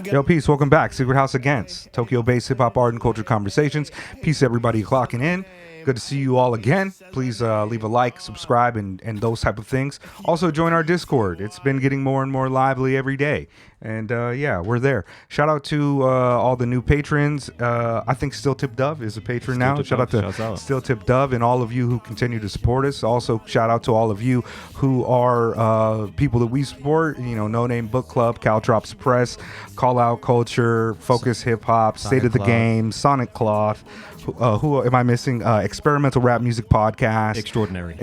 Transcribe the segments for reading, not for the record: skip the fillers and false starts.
Yo, peace. Welcome back. Secret House Against. Tokyo-based hip-hop art and culture conversations. Peace, everybody clocking in. Good to see you all again. Please leave a like, subscribe, and those type of things. Also, join our Discord. It's been getting more and more lively every day. And yeah, we're there. Shout out to all the new patrons. I think Still Tip Dove is a patron now. Shout out to Still Tip Dove and all of you who continue to support us. Also, shout out to all of you who are people that we support. You know, No Name Book Club, Caltrops Press, Call Out Culture, Focus Hip Hop, State of the Game, Sonic Cloth. Who am I missing? Experimental Rap Music Podcast. Extraordinary.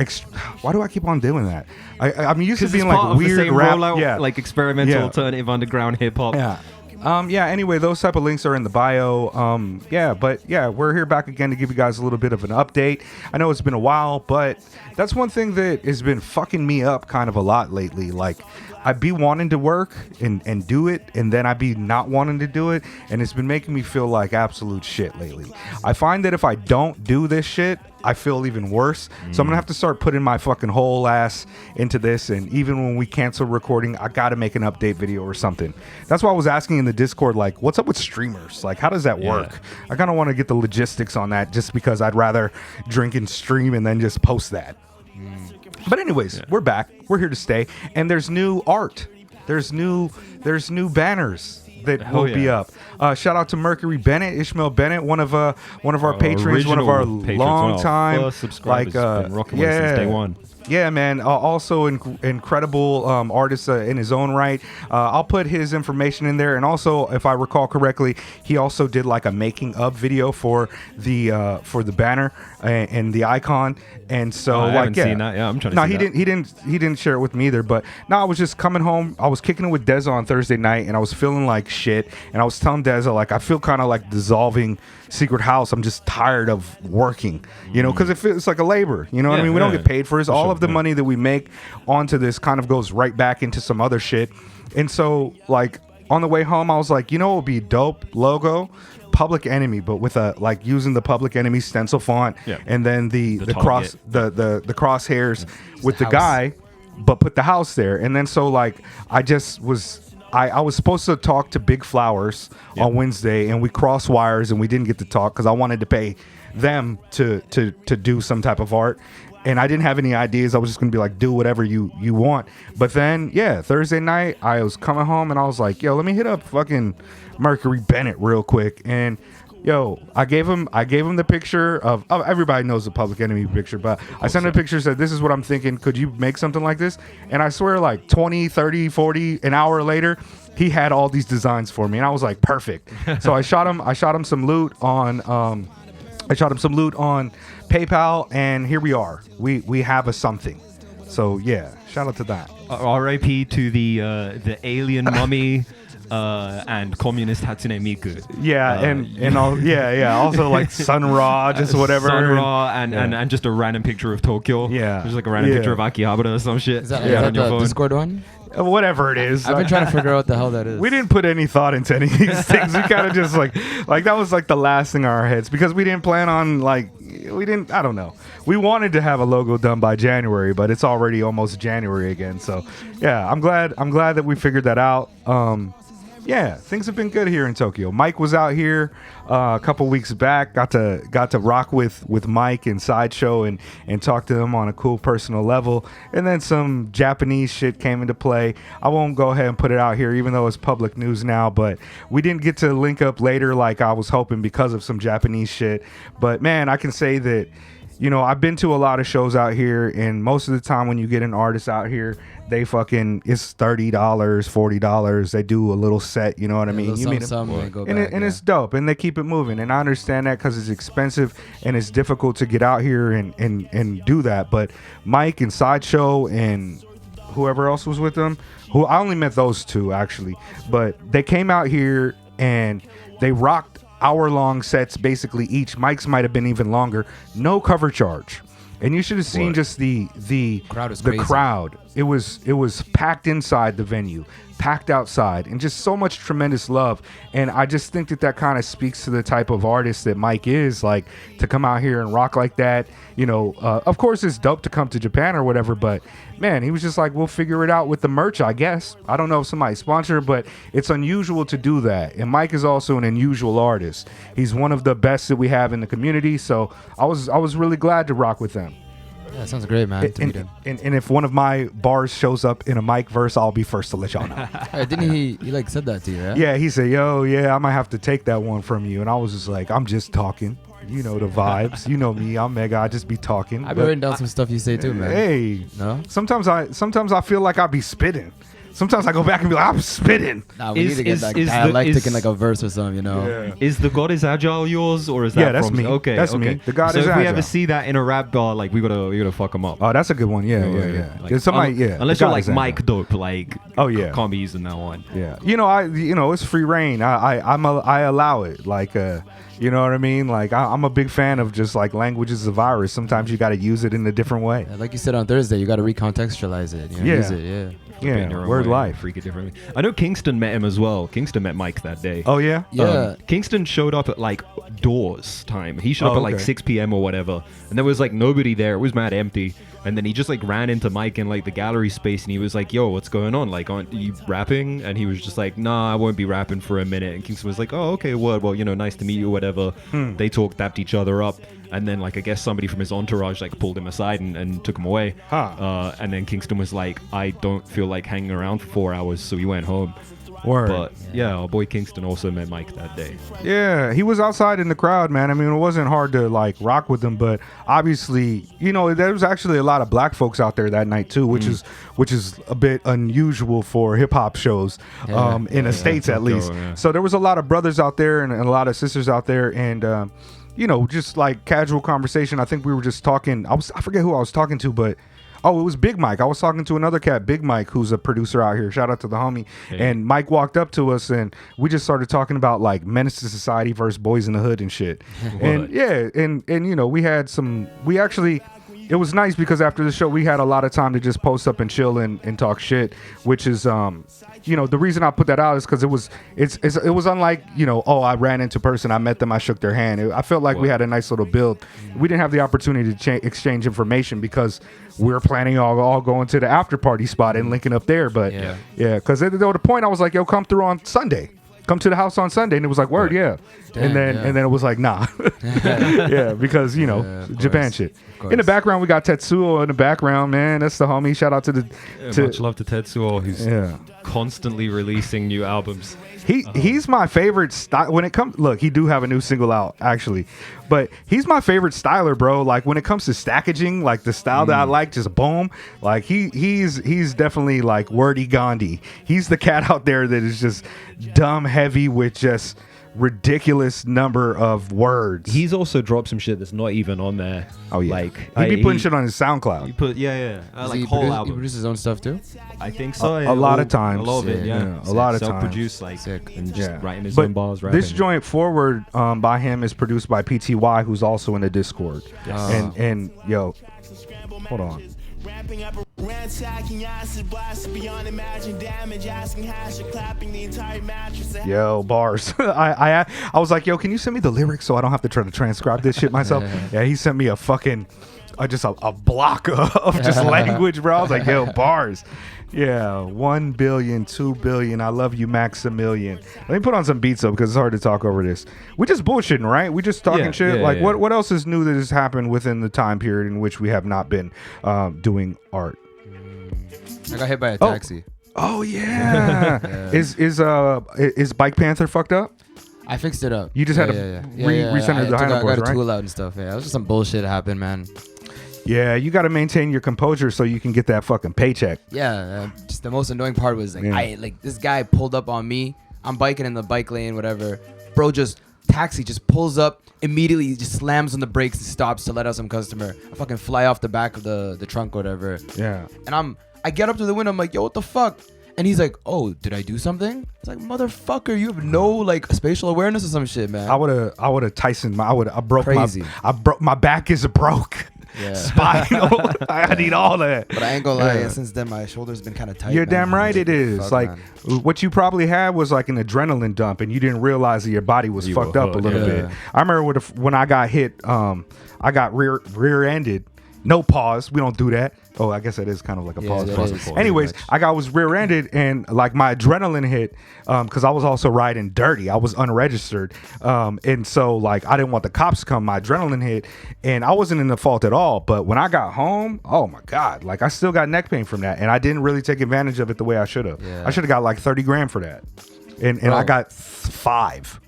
Why do I keep on doing that? I'm used to being like weird rap. Yeah, like experimental, alternative, underground hip hop. Yeah. Anyway, those type of links are in the bio. We're here back again to give you guys a little bit of an update. I know it's been a while, but that's one thing that has been fucking me up kind of a lot lately. Like, I'd be wanting to work and do it, and then I'd be not wanting to do it, and it's been making me feel like absolute shit lately. I find that if I don't do this shit, I feel even worse. So I'm gonna have to start putting my fucking whole ass into this, and even when we cancel recording, I gotta make an update video or something. That's why I was asking in the Discord, like, what's up with streamers? Like, how does that work? I kind of want to get the logistics on that, just because I'd rather drink and stream and then just post that. But anyways, we're back. We're here to stay, and there's new art. There's new banners that will be up. Shout out to Mercury Bennett, Ishmael Bennett, one of our patrons, one of our long time subscribers, been rocking with since day one. Yeah, man. Also incredible artist in his own right. I'll put his information in there, and also, if I recall correctly, he also did like a making of video for the banner and the icon. And so, I haven't seen that. Yeah, I'm trying to. No, he didn't share it with me either. But no, I was just coming home. I was kicking it with Deza on Thursday night, and I was feeling like shit. And I was telling Deza, like, I feel kind of like dissolving Secret House. I'm just tired of working, you know, because it's like a labor. You know what I mean? We don't get paid for this. All of the money that we make onto this kind of goes right back into some other shit. And so, like, on the way home, I was like, you know what would be a dope logo? Public Enemy, but with a, like, using the Public Enemy stencil font, and then the cross the crosshairs with the guy, but put the house there. And then so, like, I was supposed to talk to Big Flowers on Wednesday, and we crossed wires and we didn't get to talk because I wanted to pay them to do some type of art. And I didn't have any ideas. I was just going to be like, do whatever you want. But then, Thursday night, I was coming home and I was like, yo, let me hit up fucking Mercury Bennett real quick. And yo, I gave him the picture of everybody knows the Public Enemy picture, but I sent him a picture, said, this is what I'm thinking. Could you make something like this? And I swear, like 20, 30, 40, an hour later, he had all these designs for me. And I was like, perfect. So I shot him some loot on PayPal, and here we are. We have a something. So yeah, shout out to that. R.I.P. to the alien mummy and communist Hatsune Miku. Yeah, and all, also like Sun Ra, just whatever. Sun Ra and just a random picture of Tokyo. Yeah, just like a random picture of Akihabara or some shit. Is that on your phone? Discord one? Whatever it is. I've been trying to figure out what the hell that is. We didn't put any thought into any of these things. We kind of just like that was like the last thing on our heads, because we didn't plan on I don't know. We wanted to have a logo done by January, but it's already almost January again. So yeah, I'm glad that we figured that out. Things have been good here in Tokyo. Mike was out here a couple weeks back. Got to rock with Mike and Sideshow and talk to him on a cool personal level. And then some Japanese shit came into play. I won't go ahead and put it out here, even though it's public news now. But we didn't get to link up later like I was hoping because of some Japanese shit. But man, I can say that, you know, I've been to a lot of shows out here, and most of the time when you get an artist out here, they fucking, it's $30, $40. They do a little set, you know what I mean? You mean, and it's dope, and they keep it moving. And I understand that because it's expensive and it's difficult to get out here and do that. But Mike and Sideshow and whoever else was with them, who I only met those two actually, but they came out here and they rocked hour-long sets basically each. Mike's might have been even longer. No cover charge. And you should have seen just the crowd. it was packed inside the venue, packed outside, and just so much tremendous love. And I just think that kind of speaks to the type of artist that Mike is, like, to come out here and rock like that. You know, of course it's dope to come to Japan or whatever, but man, he was just like, we'll figure it out with the merch, I guess. I don't know if somebody sponsored, but it's unusual to do that. And Mike is also an unusual artist. He's one of the best that we have in the community. So I was really glad to rock with them. Yeah, sounds great, man. And if one of my bars shows up in a Mike verse, I'll be first to let y'all know. Didn't he like said that to you, right? Yeah, he said, yo, yeah, I might have to take that one from you. And I was just like, I'm just talking. You know the vibes. You know me. I'm Mega. I just be talking. I've been writing down some stuff you say too, man. Hey. No? Sometimes I feel like I be spitting. Sometimes I go back and be like, I'm spitting. Nah, we need to get like dialectic in like a verse or something, you know? Yeah. Is the God is Agile yours, or is that Yeah, that's from me. Okay, that's okay. me. The God so is if Agile. we ever see that in a rap bar, like we gotta fuck them up. Oh, that's a good one. Yeah. Like, Somebody, unless you're like Mike Dope, like oh yeah, can't be using that one. Yeah, you know, it's free reign. I allow it. Like, you know what I mean? Like, I'm a big fan of just like language is a virus. Sometimes you got to use it in a different way. Yeah, like you said on Thursday, you got to recontextualize it. You know, use it, yeah. Yeah, word life. Freak it differently. I know Kingston met him as well. Kingston met Mike that day. Oh yeah, yeah. Kingston showed up at like doors time. He showed up at like 6 p.m. or whatever, and there was like nobody there. It was mad empty. And then he just like ran into Mike in like the gallery space, and he was like, "Yo, what's going on? Like, aren't you rapping?" And he was just like, "Nah, I won't be rapping for a minute." And Kingston was like, "Oh, okay, word. Well, you know, nice to meet you, whatever." They talked, dapped each other up, and then like I guess somebody from his entourage like pulled him aside and took him away. And then Kingston was like, "I don't feel like hanging around for 4 hours," so he went home. Word. But yeah, our boy Kingston also met Mike that day. Yeah, he was outside in the crowd, man. I mean, it wasn't hard to like rock with him, but obviously, you know, there was actually a lot of black folks out there that night too, which is a bit unusual for hip hop shows in the States at least. So there was a lot of brothers out there and a lot of sisters out there, and you know, just like casual conversation. I think we were just talking. I forget who I was talking to, but oh, it was Big Mike. I was talking to another cat, Big Mike, who's a producer out here. Shout out to the homie. Hey. And Mike walked up to us, and we just started talking about like Menace to Society versus Boys in the Hood and shit. And yeah, and you know, it was nice because after the show we had a lot of time to just post up and chill and talk shit, which is you know, the reason I put that out is because it was unlike, you know, oh, I ran into a person, I met them, I shook their hand. I felt like we had a nice little build. We didn't have the opportunity to exchange information because we were planning all going to the after party spot and linking up there. But yeah, because at the point I was like, yo, come through on Sunday. Come to the house on Sunday, and it was like, word, yeah. Damn, and then it was like, nah. Yeah, because, you know, Japan shit. In the background, we got Tetsuo in the background, man. That's the homie. Shout out to much love to Tetsuo, who's constantly releasing new albums. He's my favorite style when it comes. Look, he do have a new single out actually, but he's my favorite styler, bro. Like when it comes to stackaging, like the style that I like, just boom. Like he's definitely like wordy Gandhi. He's the cat out there that is just dumb heavy with just ridiculous number of words. He's also dropped some shit that's not even on there. Oh yeah, like he be putting shit on his SoundCloud. He put like whole album. He produces his own stuff too. I think so. A lot of times. A lot of it, yeah. A lot of times. Self-produced, like, and just writing his own bars. This joint Forward by him is produced by PTY, who's also in the Discord. Yes. And yo, hold on. Ramping up ransacking acid blast beyond imagined damage, asking hashtag clapping the entire mattress. Yo, bars. I was like, yo, can you send me the lyrics so I don't have to try to transcribe this shit myself? Yeah, he sent me a fucking just a block of just language, bro. I was like, yo, bars. Yeah, 1 billion, 2 billion. I love you, Maximilian. Let me put on some beats though, because it's hard to talk over this. We just bullshitting, right? We just talking shit. Yeah, like, what else is new that has happened within the time period in which we have not been doing art? I got hit by a taxi. Oh yeah. Is Bike Panther fucked up? I fixed it up. You just had to recenter the I got a right? tool out and stuff. Yeah, it was just some bullshit happened, man. Yeah, you got to maintain your composure so you can get that fucking paycheck. Yeah, just the most annoying part was like this guy pulled up on me. I'm biking in the bike lane, whatever. Bro just pulls up immediately, just slams on the brakes and stops to let out some customer. I fucking fly off the back of the trunk or whatever. Yeah. And I get up to the window. I'm like, yo, what the fuck? And he's like, oh, did I do something? It's like, motherfucker, you have no like spatial awareness or some shit, man. I would have Tyson. I broke Crazy. My back is broke. Yeah. spinal. I need all that. But I ain't gonna lie. Yeah. Since then, my shoulder's been kind of tight. You're man. damn right it is. Fuck, Like man. what you probably had was like an adrenaline dump, and you didn't realize that your body was You fucked were up a hooked, little yeah. bit. I remember when I got hit. I got rear-ended. No pause. We don't do that. Oh, I guess that is kind of like a Yeah, pause. that Pause. is. Anyways, Pretty I was rear-ended, and like my adrenaline hit because I was also riding dirty. I was unregistered, and so like I didn't want the cops to come. My adrenaline hit, and I wasn't in the fault at all. But when I got home, oh my god, like I still got neck pain from that, and I didn't really take advantage of it the way I should have. Yeah. I should have got like 30 grand for that, and I Bro. got 5.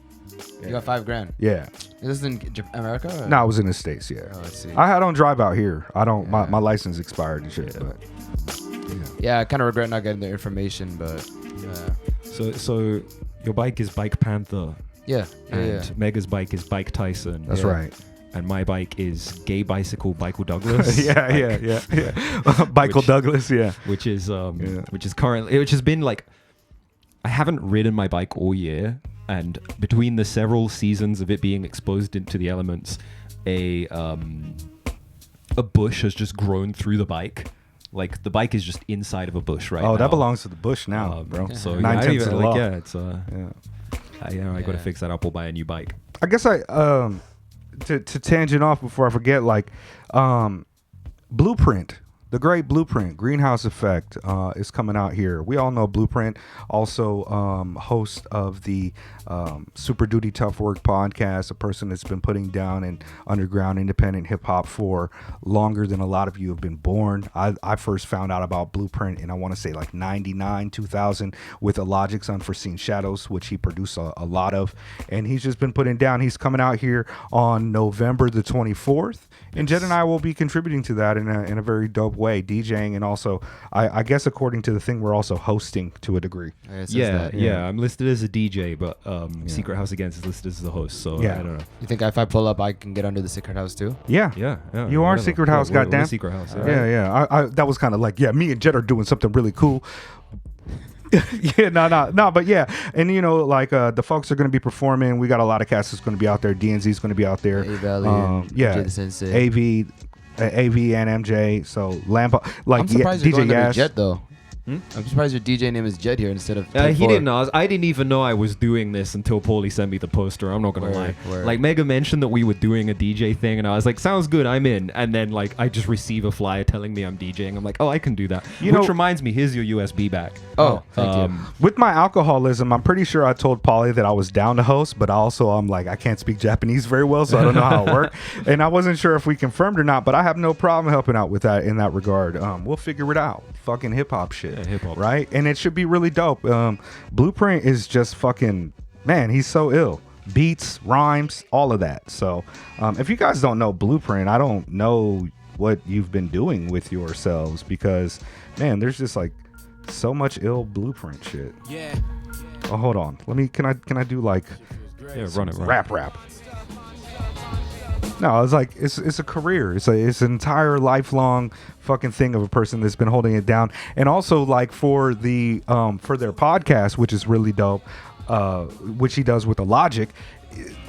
You got $5,000. Yeah. Is this in America? Or? No, I was in the States, yeah. Oh, I see. I don't drive out here. I don't. Yeah. My license expired and shit. But Yeah, I kind of regret not getting the information, but So your bike is Bike Panther, yeah, and Mega's bike is Bike Tyson. that's Yeah. right. And my bike is Gay Bicycle Michael Douglas. yeah. Michael Which- Douglas, yeah. Which is Yeah. which has been like, I haven't ridden my bike all year, and between the several seasons of it being exposed into the elements, a bush has just grown through the bike. Like the bike is just inside of a bush right now. Oh, that belongs to the bush now, bro. So Nine I don't tenths even, of the law. yeah, it's Yeah. I got to Yeah. fix that up or buy a new bike. I guess to tangent off before I forget, like Blueprint, the great Blueprint, Greenhouse Effect is coming out here. We all know Blueprint, also host of the Super Duty Tough Work podcast, a person that's been putting down in underground independent hip hop for longer than a lot of you have been born. I first found out about Blueprint in, I want to say like 99, 2000 with Illogic's Unforeseen Shadows, which he produced a lot of. And he's just been putting down. He's coming out here on November the 24th. And Jed and I will be contributing to that in a very dope way, DJing, and also, I guess according to the thing, we're also hosting to a degree. Yeah. I'm listed as a DJ, but Secret House Against is listed as the host. So Yeah. I don't know. You think if I pull up, I can get under the secret house too? Yeah. Yeah. You are whatever. Secret House, We're goddamn. Secret House. Yeah. I that was kind of like, yeah, me and Jed are doing something really cool. Yeah, no, but yeah, and you know, like the folks are going to be performing. We got a lot of cast that's going to be out there. DNZ is going to be out there. A-Valley, yeah, DJ the Sensei. AV and MJ. So Lampa, like I'm surprised you're DJ going under Yash. Jet though. I'm surprised your DJ name is Jet here instead of. He 10-4. didn't know. I didn't even know I was doing this until Paulie sent me the poster. I'm not gonna lie. Word. Like Mega mentioned that we were doing a DJ thing, and I was like, "Sounds good, I'm in." And then like I just receive a flyer telling me I'm DJing. I'm like, "Oh, I can do that." You Which know- reminds me, here's your USB back. Oh, thank you. With my alcoholism, I'm pretty sure I told Polly that I was down to host, but also I'm like, I can't speak Japanese very well, so I don't know how it worked. And I wasn't sure if we confirmed or not, but I have no problem helping out with that in that regard. We'll figure it out. Fucking hip hop shit. Yeah, hip-hop. Right? And it should be really dope. Blueprint is just fucking, man, he's so ill. Beats, rhymes, all of that. So if you guys don't know Blueprint, I don't know what you've been doing with yourselves because, man, there's just like so much ill Blueprint shit. Yeah. Oh, hold on. Can I do like Yeah, run it. rap? No, it's like it's a career. It's an entire lifelong fucking thing of a person that's been holding it down. And also like for the for their podcast, which is really dope, which he does with the Logic,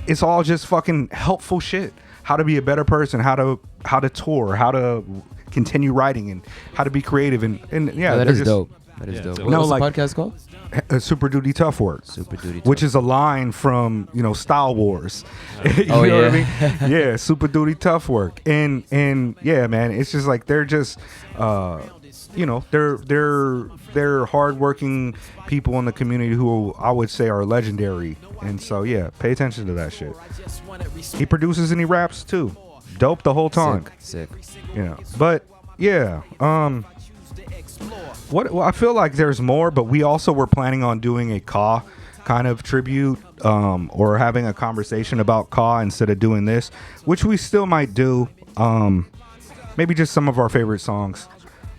it's all just fucking helpful shit. How to be a better person, how to tour, how to continue writing, and how to be creative, and yeah, Oh, that they're is just- dope. That is Yeah, dope. so- What's No, the like- podcast called? Super Duty Tough Work. Super Duty. Which is a line from, you know, Style Wars. You Oh, know what I yeah. mean? Yeah, Super Duty Tough Work. And yeah, man, it's just like they're just you know, they're hardworking people in the community who I would say are legendary. And so yeah, pay attention to that shit. He produces and he raps too. Dope the whole time. Sick. Yeah. But yeah, well, I feel like there's more, but we also were planning on doing a Ka kind of tribute, or having a conversation about Ka instead of doing this, which we still might do. Maybe just some of our favorite songs.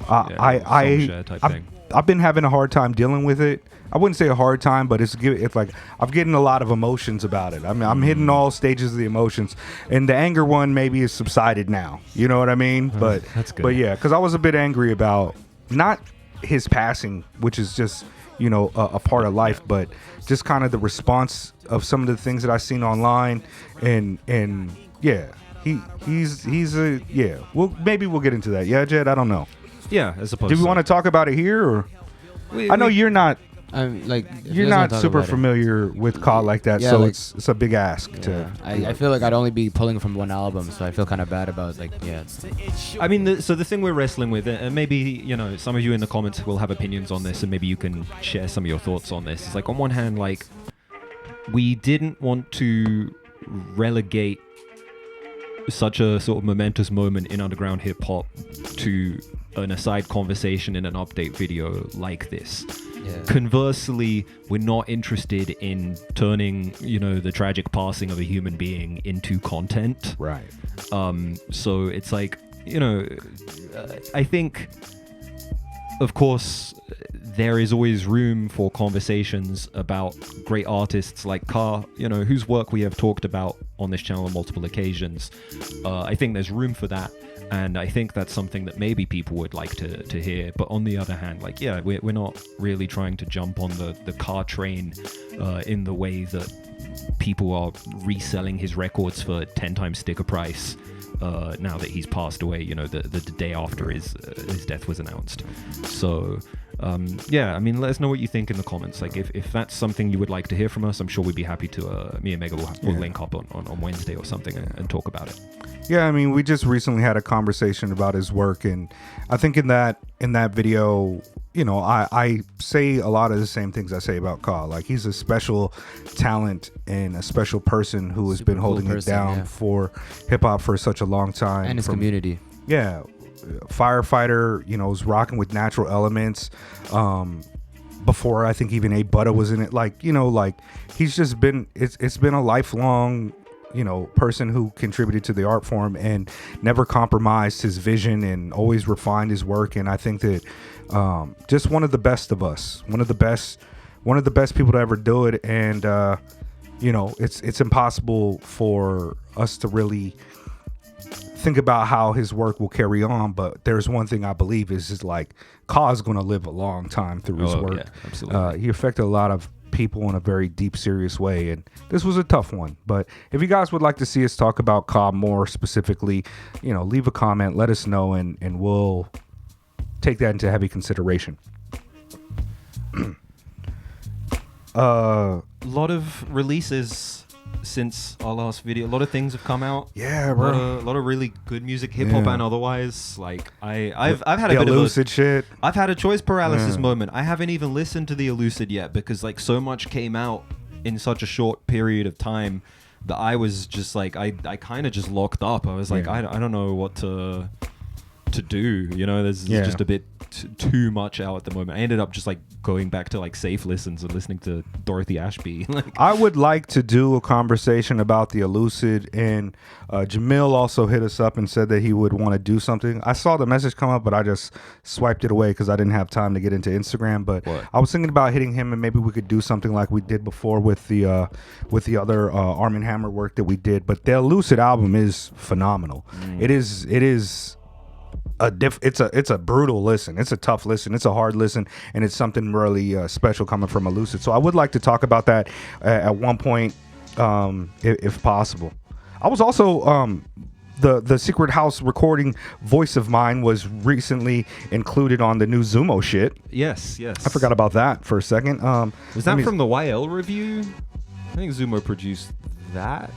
song share type thing. I've been having a hard time dealing with it. I wouldn't say a hard time, but it's like I'm getting a lot of emotions about it. I mean, I'm hitting all stages of the emotions, and the anger one maybe is subsided now. You know what I mean? But that's good. But yeah, because I was a bit angry about not his passing, which is just, you know, a part of life, but just kind of the response of some of the things that I've seen online, and yeah. he's a yeah. Maybe we'll get into that. Yeah, Jed. I don't know. Yeah, as opposed. Do we want to talk about it here, or I know you're not. I'm like You're not super familiar with Ka like that, Yeah, so like- it's a big ask to. I feel like I'd only be pulling from one album, so I feel kind of bad about like I mean, so the thing we're wrestling with, and maybe some of you in the comments will have opinions on this, and maybe you can share some of your thoughts on this. It's like on one hand, like we didn't want to relegate such a sort of momentous moment in underground hip hop to an aside conversation in an update video like this. Yeah. Conversely, we're not interested in turning, the tragic passing of a human being into content. Right. So it's like, I think, of course, there is always room for conversations about great artists like Ka, whose work we have talked about on this channel on multiple occasions. I think there's room for that. And I think that's something that maybe people would like to hear. But on the other hand, like, yeah, we're not really trying to jump on the car train in the way that people are reselling his records for 10 times sticker price now that he's passed away, the day after his death was announced. So, yeah, I mean, let us know what you think in the comments. Like, if that's something you would like to hear from us, I'm sure we'd be happy to, me and Mega will link up on Wednesday or something and talk about it. Yeah, I mean, we just recently had a conversation about his work, and I think in that video, I say a lot of the same things I say about Ka. Like, he's a special talent and a special person who has been holding it down for hip hop for such a long time. And his community. Yeah, firefighter. Was rocking with natural elements. Before I think even A Butta was in it. Like, he's just been. It's been a lifelong person who contributed to the art form and never compromised his vision and always refined his work. And I think that just one of the best of us, one of the best people to ever do it. And it's impossible for us to really think about how his work will carry on. But there's one thing I believe is like Ka is going to live a long time through his work. Yeah, absolutely. He affected a lot of people in a very deep, serious way, and this was a tough one. But if you guys would like to see us talk about Ka more specifically, leave a comment, let us know, and we'll take that into heavy consideration. A lot of releases since our last video. A lot of things have come out. Yeah, bro. A lot of really good music, hip hop and otherwise. Like I've had a the bit Elucid of shit. I've had a choice paralysis moment. I haven't even listened to the Elucid yet because like so much came out in such a short period of time that I was just like I kind of just locked up. I was like I don't know what to do. There's just a bit too much out at the moment. I ended up just like going back to like safe listens and listening to Dorothy Ashby. I would like to do a conversation about the Elucid, and Jamil also hit us up and said that he would want to do something. I saw the message come up, but I just swiped it away because I didn't have time to get into Instagram. But I was thinking about hitting him, and maybe we could do something like we did before with the other Arm & Hammer work that we did. But the Elucid album is phenomenal. It is it's a brutal listen. It's a tough listen. It's a hard listen, and it's something really special coming from Elucid. So I would like to talk about that at one point, if possible. I was also the Secret House recording Voice of Mine was recently included on the new Zumo shit. Yes. I forgot about that for a second. Was that from the YL review? I think Zumo produced that.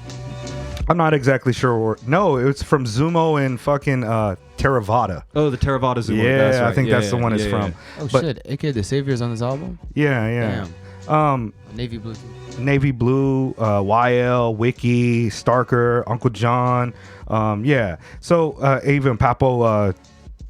I'm not exactly sure. No, it's from Zumo and fucking Theravada. Oh, the Theravada Zumo. Yeah, that's right. I think that's the one it's from. Oh shit, AK The Savior's on this album? Yeah. Damn. Navy Blue. Navy Blue, YL, Wiki, Starker, Uncle John. Yeah. So even Papo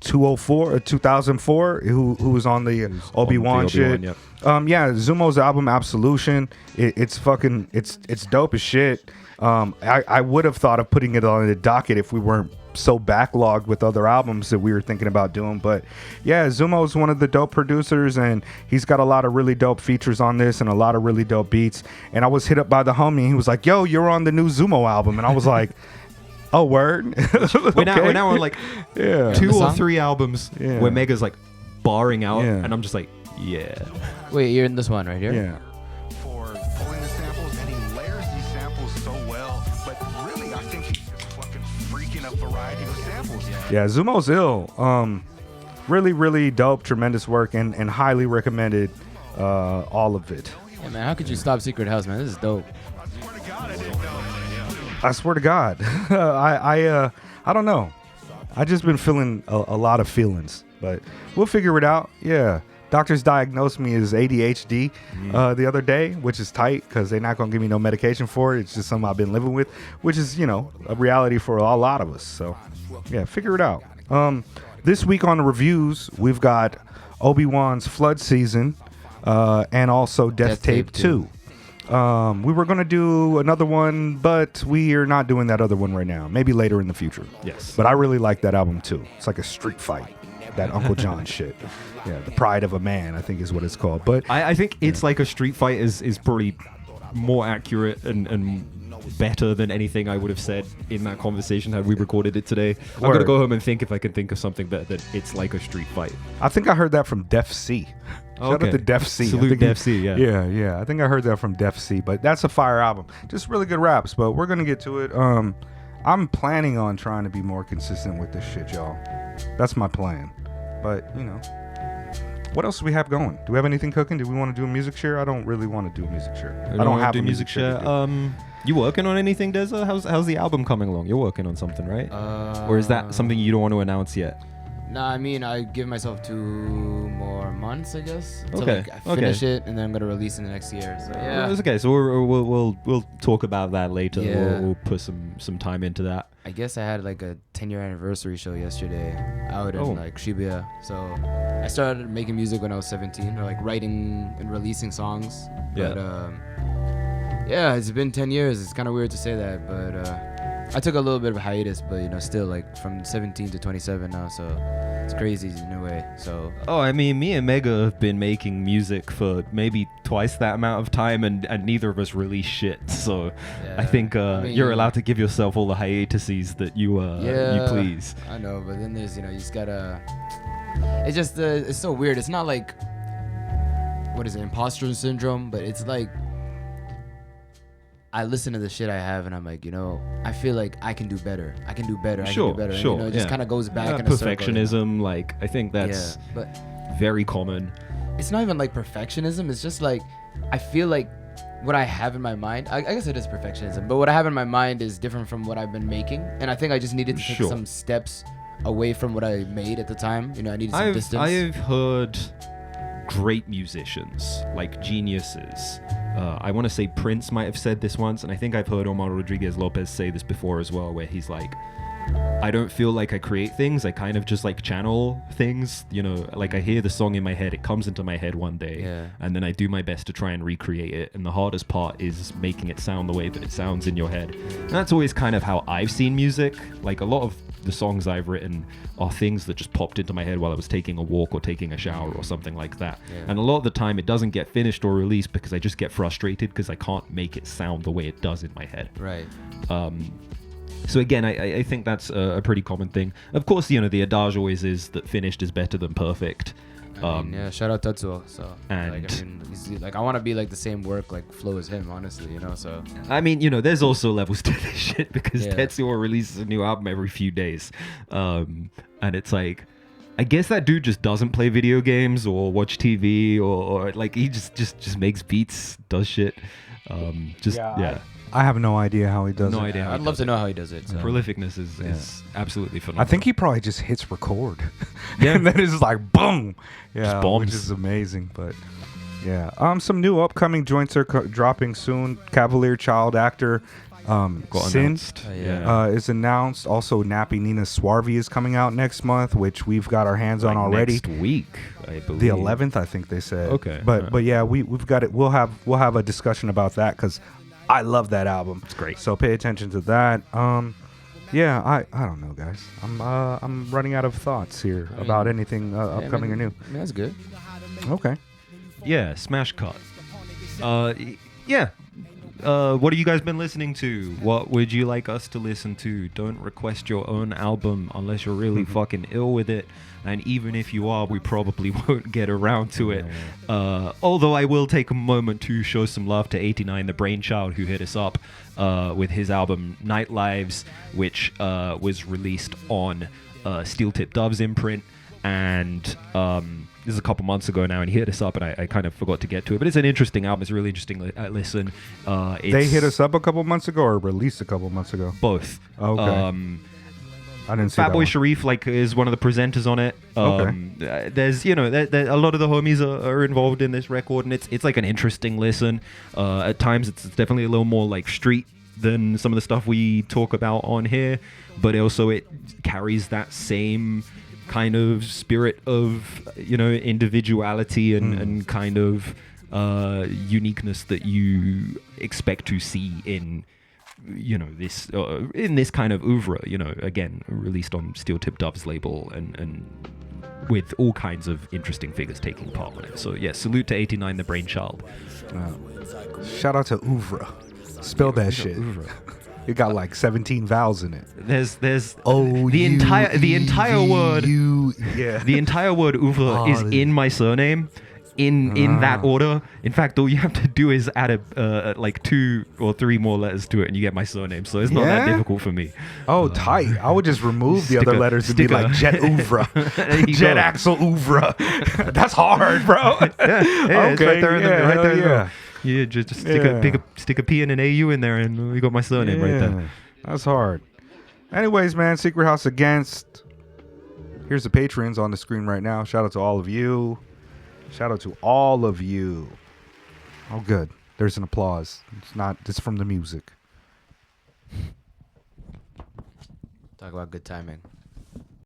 2004, who was on the Obi-Wan shit. Yep. Yeah, Zumo's album Absolution. It's fucking it's dope as shit. I would have thought of putting it on the docket if we weren't so backlogged with other albums that we were thinking about doing. But yeah, Zumo's one of the dope producers, and he's got a lot of really dope features on this and a lot of really dope beats. And I was hit up by the homie. He was like, yo, you're on the new Zumo album. And I was like, oh, word. We're now on like 2 or 3 albums Yeah. where Mega's like barring out, Yeah. and I'm just like, yeah. Wait, you're in this one right here? Yeah. For pulling the samples, and he layers these samples so well. But really, I think he's just fucking freaking a variety of samples. Yeah, Zumo's ill. Really, really dope, tremendous work, and highly recommended all of it. Yeah, man, how could you stop Secret House, man? This is dope. I swear to God. I don't know. I just been feeling a lot of feelings, but we'll figure it out. Yeah. Doctors diagnosed me as ADHD the other day, which is tight because they're not going to give me no medication for it. It's just something I've been living with, which is, a reality for a lot of us. So, yeah, figure it out. This week on the reviews, we've got Obi-Wan's Flood Season and also Death Tape 2. We were going to do another one, but we are not doing that other one right now. Maybe later in the future. Yes. But I really like that album, too. It's like a street fight. That Uncle John shit. Yeah, The Pride of a Man, I think is what it's called. But I think It's Like a Street Fight is probably more accurate and better than anything I would have said in that conversation had we recorded it today. I'm going to go home and think if I can think of something better than It's Like a Street Fight. I think I heard that from Def C. Shout out to Def C. Salute Def C, yeah. Yeah. I think I heard that from Def C, but that's a fire album. Just really good raps, but we're going to get to it. I'm planning on trying to be more consistent with this shit, y'all. That's my plan. But, what else do we have going? Do we have anything cooking? Do we want to do a music share? I don't really want to do a music share. I don't have a music share. You working on anything, Deza? How's the album coming along? You're working on something, right? Or is that something you don't want to announce yet? Nah, I mean, I give myself 2 more months, I guess, to Okay, finish it, and then I'm gonna release in the next year. So yeah, It's okay. So we'll talk about that later. Yeah. We'll put some time into that. I guess I had like a 10-year anniversary show yesterday out in like Shibuya. So I started making music when I was 17, or like writing and releasing songs. Yeah. But yeah, it's been 10 years. It's kind of weird to say that, but I took a little bit of a hiatus, but still like from 17 to 27 now, so it's crazy in a way. So I mean, me and Mega have been making music for maybe twice that amount of time, and neither of us release shit. So yeah. I think you're allowed to give yourself all the hiatuses that you please. I know, but then there's you just gotta. It's just it's so weird. It's not like what is it, imposter syndrome, but it's like. I listen to the shit I have and I'm like, I feel like I can do better. I can do better. Sure. And, it just kind of goes back in a perfectionism, circle, like I think that's but very common. It's not even like perfectionism. It's just like I feel like what I have in my mind. I guess it is perfectionism, but what I have in my mind is different from what I've been making, and I think I just needed to take some steps away from what I made at the time. I needed some distance. I've heard great musicians, like geniuses. I want to say Prince might have said this once, and I think I've heard Omar Rodriguez Lopez say this before as well, where he's like, I don't feel like I create things, I kind of just like channel things, like I hear the song in my head, it comes into my head one day, and then I do my best to try and recreate it, and the hardest part is making it sound the way that it sounds in your head. And that's always kind of how I've seen music. Like a lot of the songs I've written are things that just popped into my head while I was taking a walk or taking a shower or something like that. And a lot of the time it doesn't get finished or released because I just get frustrated because I can't make it sound the way it does in my head. Right. So again, I think that's a pretty common thing. Of course, the adage always is that finished is better than perfect. Shout out Tetsuo. So, and he's like, I want to be like the same work like flow as him, honestly. So. I mean, there's also levels to this shit because Tetsuo releases a new album every few days, and it's like, I guess that dude just doesn't play video games or watch TV or like he just makes beats, does shit. I have no idea how he does it. I'd love to know how he does it. So. Prolificness is absolutely phenomenal. I think he probably just hits record. And then it's like boom. Yeah, which is amazing. But yeah, some new upcoming joints are dropping soon. Cavalier Child Actor Sin is announced. Also, Nappy Nina Swarvy is coming out next month, which we've got our hands on already. Next week, I believe. The 11th, I think they said. Okay. But yeah, we've got it. We'll have a discussion about that because I love that album. It's great. So pay attention to that. Yeah, I don't know, guys. I'm running out of thoughts here about anything upcoming or new. That's good. Okay. Yeah, smash cut. Yeah. what have you guys been listening to? What would you like us to listen to? Don't request your own album unless you're really fucking ill with it. And even if you are, we probably won't get around to it. Although I will take a moment to show some love to 89 the Brainchild, who hit us up with his album Night Lives, which was released on Steel Tip Dove's imprint. And this is a couple months ago now, and he hit us up, and I kind of forgot to get to it. But it's an interesting album. It's a really interesting listen. They hit us up a couple months ago, or released a couple months ago? Both. Okay. I didn't see Fatboy that Sharif is one of the presenters on it. There's a lot of the homies are involved in this record, and it's like an interesting listen. At times it's definitely a little more like street than some of the stuff we talk about on here, but also it carries that same kind of spirit of individuality and kind of uniqueness that you expect to see in this in this kind of oeuvre, again released on Steel Tip Dove's label and with all kinds of interesting figures taking part in it. So yeah, salute to 89 the Brainchild. Shout out to oeuvre. Spell that shit. Oeuvre. It got like 17 vowels in it. There's the entire word oeuvre is in my surname. In that order. In fact, all you have to do is add like 2 or 3 more letters to it, and you get my surname. So it's not that difficult for me. Oh, tight! I would just remove the other letters and be like Jet Oeuvre, Jet Axel Oeuvre. That's hard, bro. Yeah, okay, it's right there in the right there. Yeah. Yeah, just stick a P and an AU in there, and we got my surname right there. That's hard. Anyways, man, Secret House Against. Here's the Patreons on the screen right now. Shout out to all of you. Shout out to all of you. Oh, good. There's an applause. It's from the music. Talk about good timing.